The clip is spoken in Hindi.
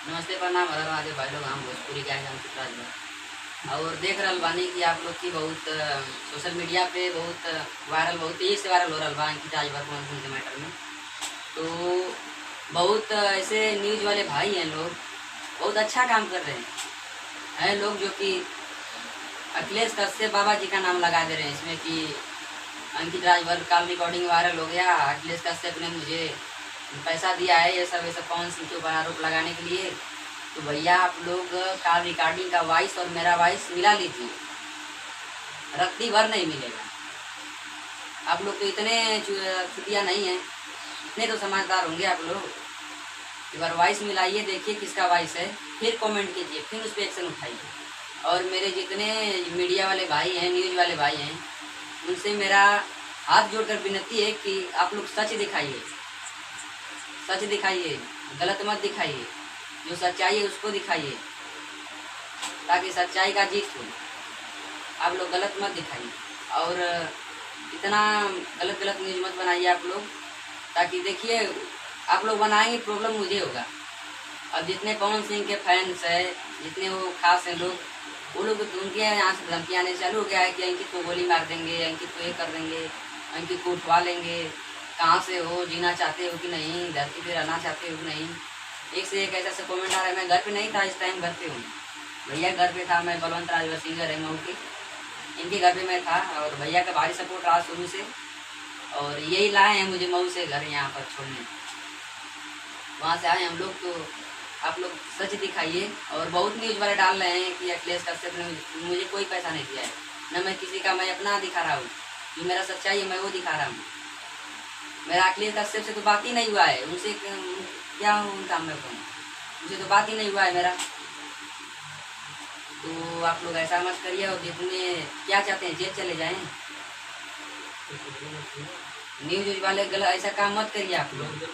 नमस्ते प्रणाम हर महादेव भाई लोग। हम भोजपुरी क्या है राज और देख रहल बानी कि आप लोग की बहुत सोशल मीडिया पे बहुत वायरल, बहुत तेजी से वायरल हो रहा बा अंकिता राजभर के मैटर में। तो बहुत ऐसे न्यूज वाले भाई हैं, लोग बहुत अच्छा काम कर रहे हैं लोग, जो कि अखिलेश कश्यप बाबा जी का नाम लगा दे रहे हैं इसमें कि अंकित राजभर कॉल रिकॉर्डिंग वायरल हो गया, अखिलेश कश्यप ने मुझे पैसा दिया है, ये सब पवन सिंह के ऊपर आरोप लगाने के लिए। तो भैया आप लोग कॉल रिकॉर्डिंग का वॉइस और मेरा वॉइस मिला लीजिए, रत्ती भर नहीं मिलेगा। आप लोग तो इतने चुतिया नहीं हैं, इतने तो समझदार होंगे आप लोग। एक बार वॉइस मिलाइए, देखिए किसका वॉइस है, फिर कमेंट कीजिए, फिर उस पर एक्शन उठाइए। और मेरे जितने मीडिया वाले भाई हैं, न्यूज वाले भाई हैं, उनसे मेरा हाथ जोड़कर विनती है कि आप लोग सच दिखाइए, सच दिखाइए, गलत मत दिखाइए। जो सच्चाई है उसको दिखाइए, ताकि सच्चाई का जीत हो। आप लोग गलत मत दिखाइए और इतना गलत गलत न्यूज मत बनाइए आप लोग, ताकि देखिए आप लोग बनाएंगे प्रॉब्लम मुझे होगा। अब जितने पवन सिंह के फैंस है, जितने वो खास हैं लोग, वो लोग उनके यहाँ से धमकी आने चालू हो गया है कि अंकित को गोली मार देंगे, अंकित को ये कर देंगे, अंकित को उठवा लेंगे, कहाँ से हो, जीना चाहते हो कि नहीं, धरती पे रहना चाहते हो कि नहीं। एक से एक ऐसा कमेंट आ रहा है। मैं घर पे नहीं था इस टाइम, घर पे हूँ भैया, घर पे था मैं। बलवंत राजभर सिंगर है मऊ के, इनके घर पे मैं था और भैया का भारी सपोर्ट रहा शुरू से, और यही लाए हैं मुझे मऊ से घर यहाँ पर छोड़ने। वहाँ से आए हम लोग। तो आप लोग सच दिखाइए। और बहुत न्यूज वाले डाल रहे हैं कि अखिलेश कश्यप ने मुझे कोई पैसा नहीं दिया है, न मैं किसी का, मैं अपना दिखा रहा हूँ, जो मेरा सच्चाई है मैं वो दिखा रहा हूँ। मेरा अखिलेश कश्यप से तो बात ही नहीं हुआ है, उनसे क्या उनका मैं कहूँ, उनसे तो बात ही नहीं हुआ है मेरा। तो आप लोग ऐसा मत करिए। और जितने क्या चाहते हैं जेल चले जाएं, न्यूज वाले गलत ऐसा काम मत करिए आप लोग।